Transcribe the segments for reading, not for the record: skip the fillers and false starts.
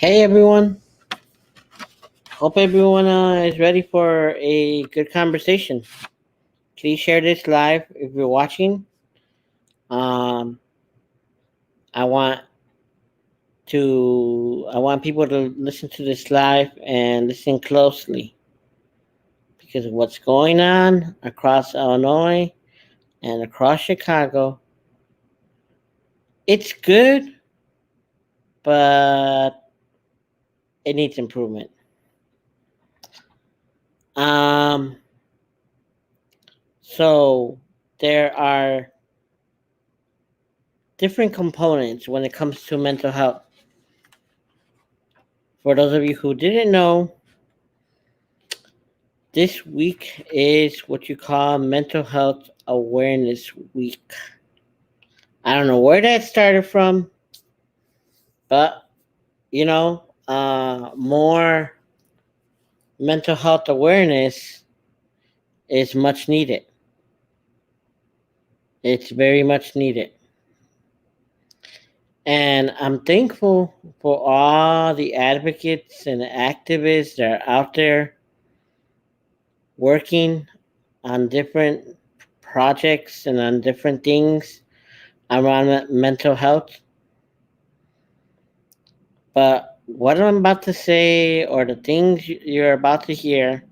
Hey everyone, hope everyone is ready for a good conversation. Please share this live if you're watching. Um, I want I want people to listen to this live and listen closely because of what's going on across Illinois and across Chicago. It's good, but it needs improvement. Um, so there are different components when it comes to mental health. For those of you who didn't know, this week is what you call Mental Health Awareness Week. I don't know where that started from, but more mental health awareness is much needed. It's very much needed. And I'm thankful for all the advocates and activists that are out there working on different projects and on different things around mental health. But what I'm about to say, or the things you're about to hear,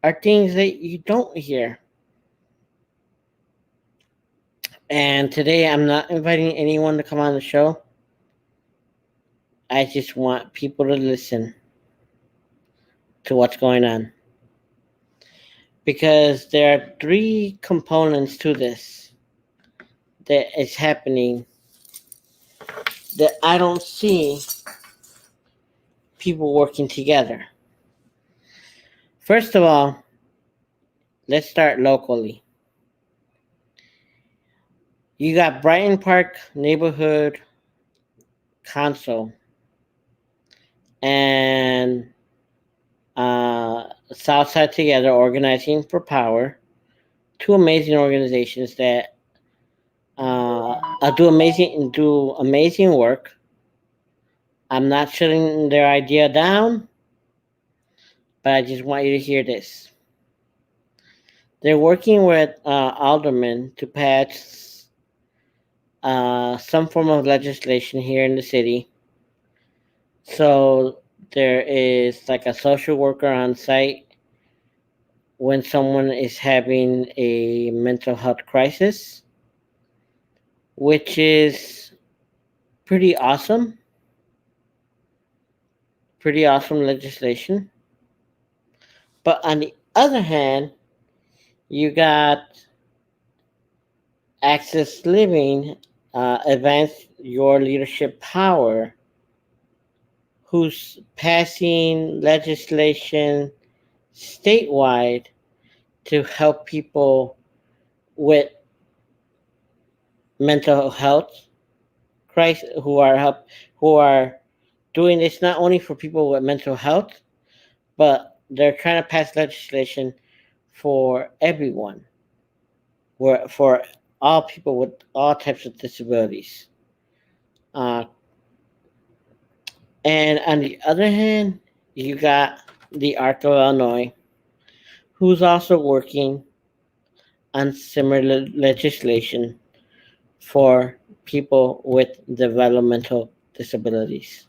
are things that you don't hear. And today I'm not inviting anyone to come on the show. I just want people to listen to what's going on. Because there are three components to this that is happening that I don't see people working together. First of all, let's start locally. You got Brighton Park Neighborhood Council and Southside Together Organizing for Power, two amazing organizations that do amazing work. I'm not shutting their idea down, but I just want you to hear this. They're working with aldermen to pass some form of legislation here in the city. So there is like a social worker on site when someone is having a mental health crisis, which is pretty awesome. Pretty awesome legislation. But on the other hand, you got Access Living, Advance Your Leadership Power, who's passing legislation statewide to help people with mental health crisis who are doing this not only for people with mental health, but they're trying to pass legislation for everyone, for all people with all types of disabilities. Uh, and on the other hand, you got the Arc of Illinois, who's also working on similar legislation for people with developmental disabilities.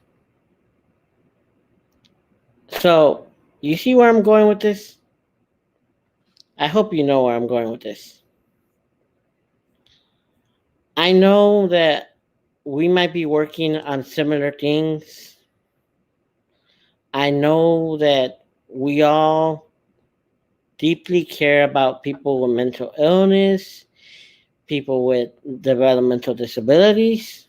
So, you see where I'm going with this? I hope you know where I'm going with this. I know that we might be working on similar things. I know that we all deeply care about people with mental illness, people with developmental disabilities,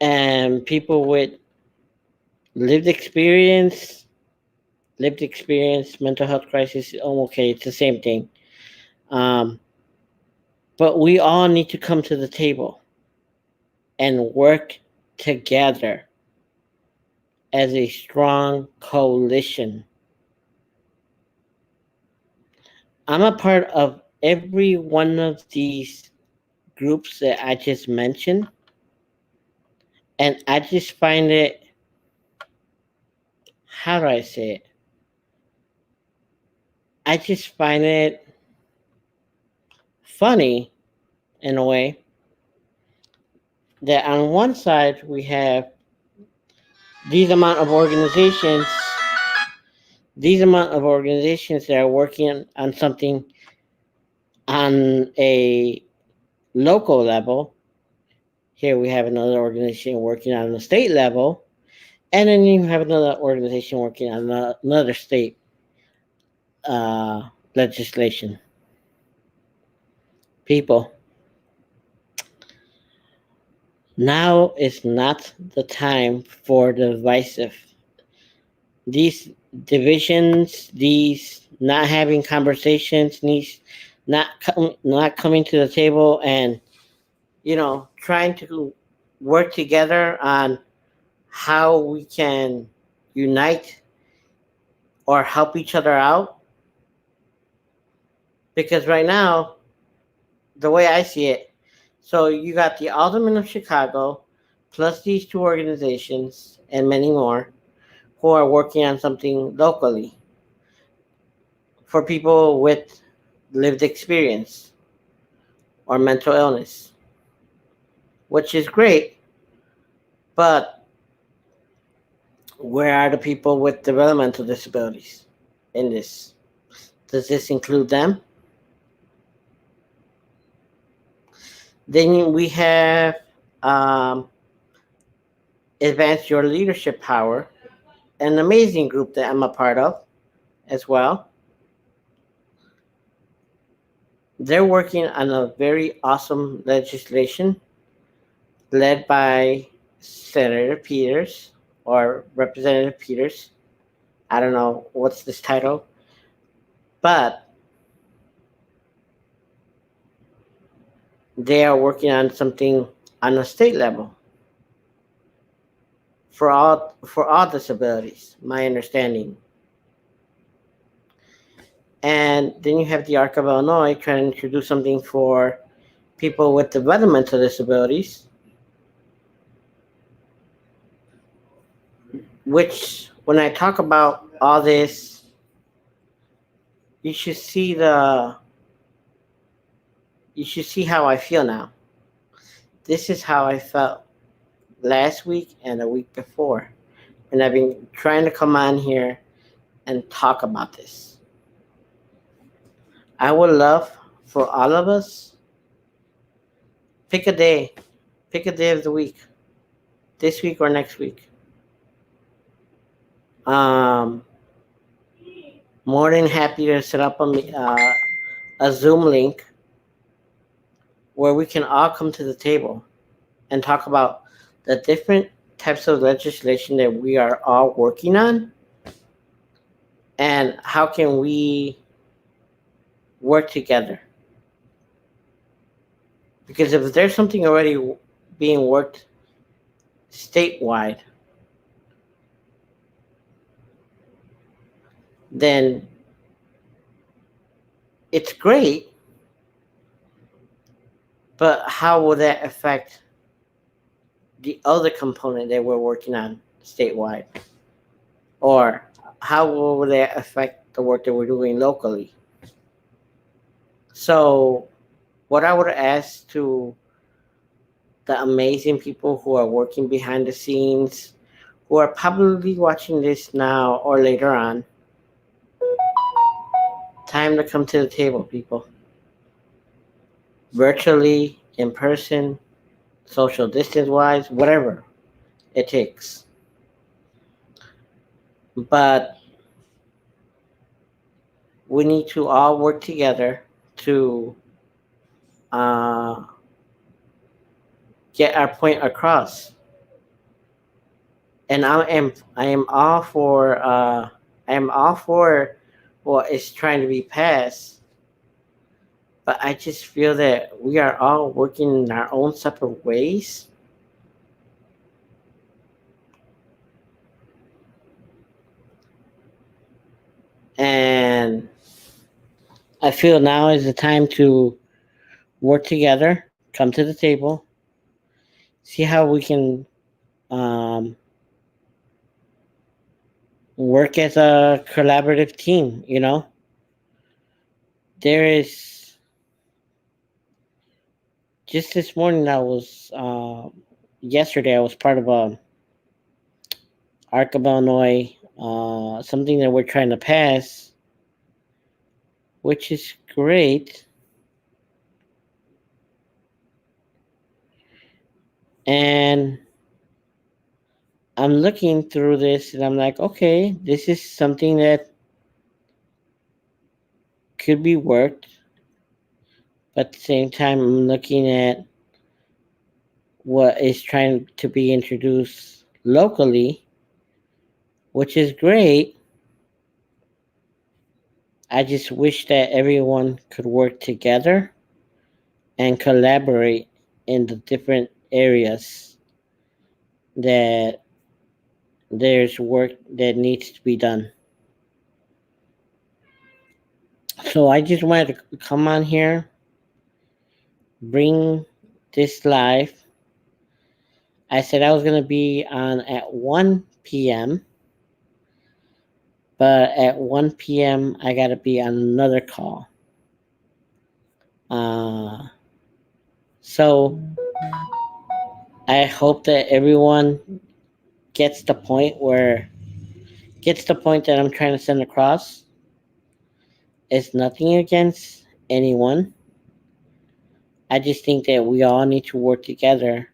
and people with lived experience, mental health crisis. Oh, okay, it's the same thing. Um, but we all need to come to the table and work together as a strong coalition. I'm a part of every one of these groups that I just mentioned, And I just find it, how do I say it? I just find it funny in a way that on one side we have these amount of organizations, that are working on something on a local level. Here we have another organization working on the state level, and then you have another organization working on another state uh, legislation. People, now is not the time for the divisive. These divisions, these not having conversations, these not coming to the table and trying to work together on how we can unite or help each other out. Because right now, the way I see it, so you got the Alderman of Chicago, plus these two organizations and many more who are working on something locally for people with lived experience or mental illness, which is great. But where are the people with developmental disabilities in this? Does this include them? Then we have um, Advance Your Leadership Power, an amazing group that I'm a part of as well. They're working on a very awesome legislation led by Senator Peters or Representative Peters. I don't know what's this title, but they are working on something on a state level for all disabilities, my understanding. And then you have the Arc of Illinois trying to introduce something for people with developmental disabilities, which when I talk about all this, you should see the you should see how I feel now. This is how I felt last week and the week before. And I've been trying to come on here and talk about this. I would love for all of us, pick a day, pick a day of the week, this week or next week. Um, More than happy to set up a Zoom link where we can all come to the table and talk about the different types of legislation that we are all working on and how can we work together. Because if there's something already being worked statewide, then it's great, but how will that affect the other component that we're working on statewide? Or how will that affect the work that we're doing locally? So, what I would ask to the amazing people who are working behind the scenes, who are probably watching this now or later on, time to come to the table, people. Virtually, in person, social distance wise, whatever it takes. But we need to all work together to uh, get our point across. And I am all for what is trying to be passed. But I just feel that we are all working in our own separate ways. And I feel now is the time to work together, come to the table, see how we can um, work as a collaborative team. There is just this morning. Yesterday I was part of a Arc of Illinois, something that we're trying to pass, which is great. And I'm looking through this and I'm like, okay, this is something that could be worked. But at the same time, I'm looking at what is trying to be introduced locally, which is great. I just wish that everyone could work together and collaborate in the different areas that there's work that needs to be done. So I just wanted to come on here, bring this live. I said I was going to be on at 1 p.m., but at 1 p.m., I got to be on another call. Uh, so I hope that everyone gets the point that I'm trying to send across. It's nothing against anyone. I just think that we all need to work together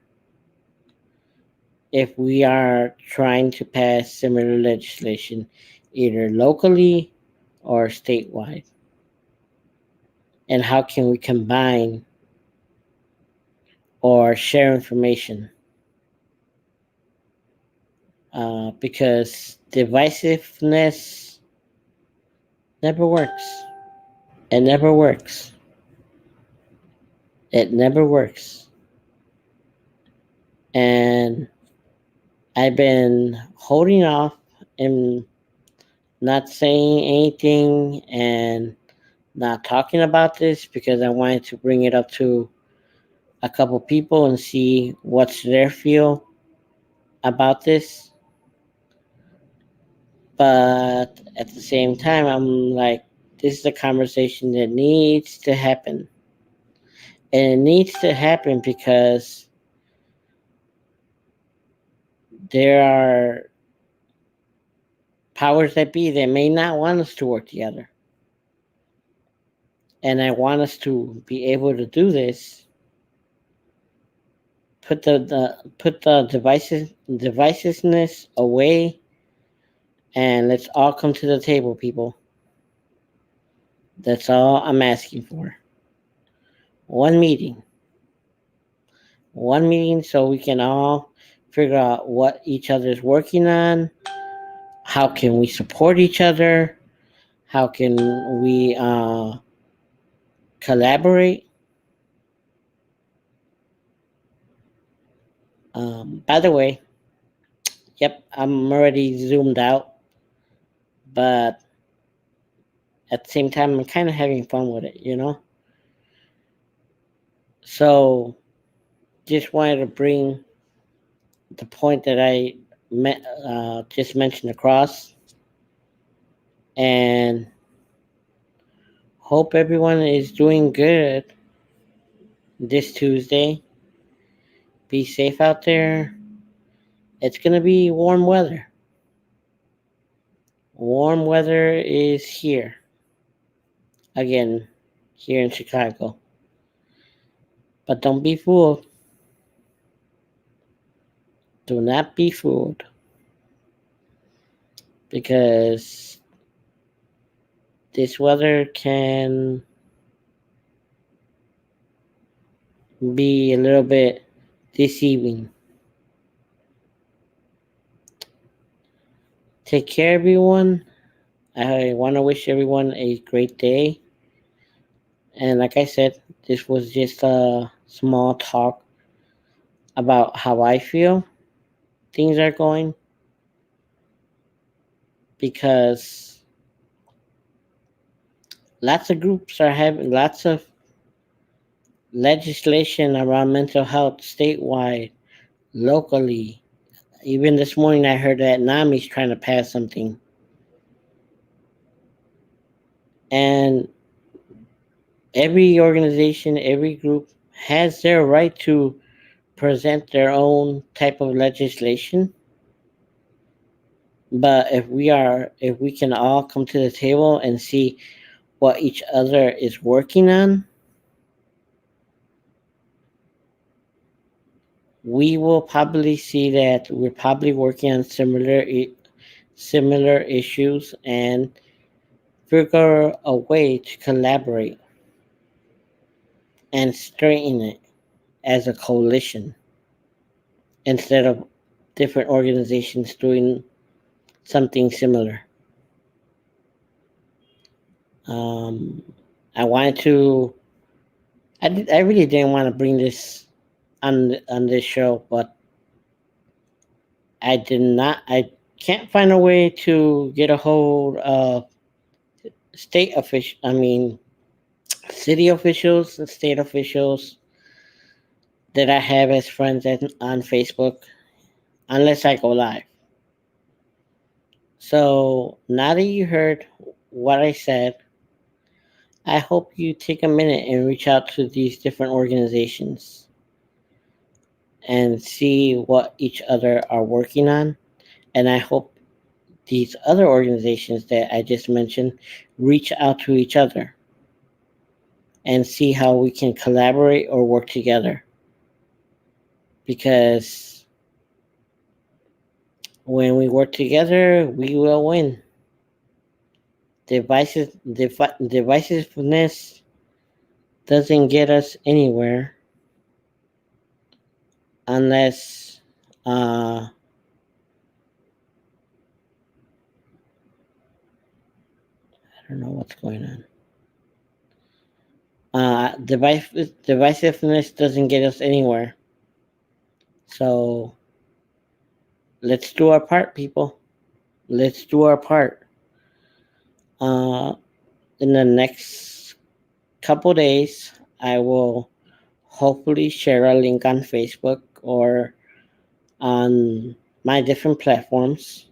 if we are trying to pass similar legislation, either locally or statewide. And how can we combine or share information? Because divisiveness never works. It never works. It never works. And I've been holding off and not saying anything and not talking about this because I wanted to bring it up to a couple people and see what's their feel about this. But at the same time, I'm like, this is a conversation that needs to happen. And it needs to happen because there are powers that be that may not want us to work together. And I want us to be able to do this. Put the divisiveness away, and let's all come to the table, people. That's all I'm asking for. One meeting. One meeting so we can all figure out what each other's working on. How can we support each other? How can we collaborate? By the way, yep, I'm already zoomed out, but at the same time, I'm kind of having fun with it. So, just wanted to bring the point that I just mentioned across, and hope everyone is doing good this Tuesday. Be safe out there. It's gonna be warm weather. Warm weather is here again, here in Chicago. But don't be fooled. Do not be fooled, because this weather can be a little bit deceiving. Take care, everyone. I want to wish everyone a great day. And like I said, this was just a small talk about how I feel things are going, because lots of groups are having lots of legislation around mental health statewide, locally. Even this morning, I heard that NAMI's trying to pass something, and every organization, every group has their right to present their own type of legislation. But if we can all come to the table and see what each other is working on, we will probably see that we're probably working on similar issues and figure a way to collaborate and straighten it as a coalition instead of different organizations doing something similar. Um, I wanted to. I really didn't want to bring this on this show, but I did not. I can't find a way to get a hold of state official. I mean, city officials and state officials that I have as friends on Facebook, unless I go live. So now that you heard what I said, I hope you take a minute and reach out to these different organizations and see what each other are working on. And I hope these other organizations that I just mentioned reach out to each other and see how we can collaborate or work together. Because when we work together, we will win. Divisiveness doesn't get us anywhere unless I don't know what's going on. Divisiveness doesn't get us anywhere. So let's do our part, people. Let's do our part. Uh, in the next couple days, I will hopefully share a link on Facebook or on my different platforms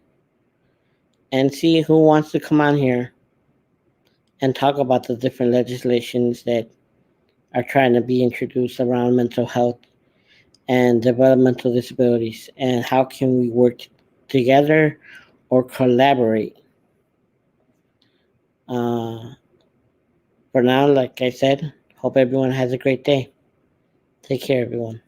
and see who wants to come on here and talk about the different legislations that are trying to be introduced around mental health and developmental disabilities, and how can we work together or collaborate. Uh, for now, like I said, hope everyone has a great day. Take care, everyone.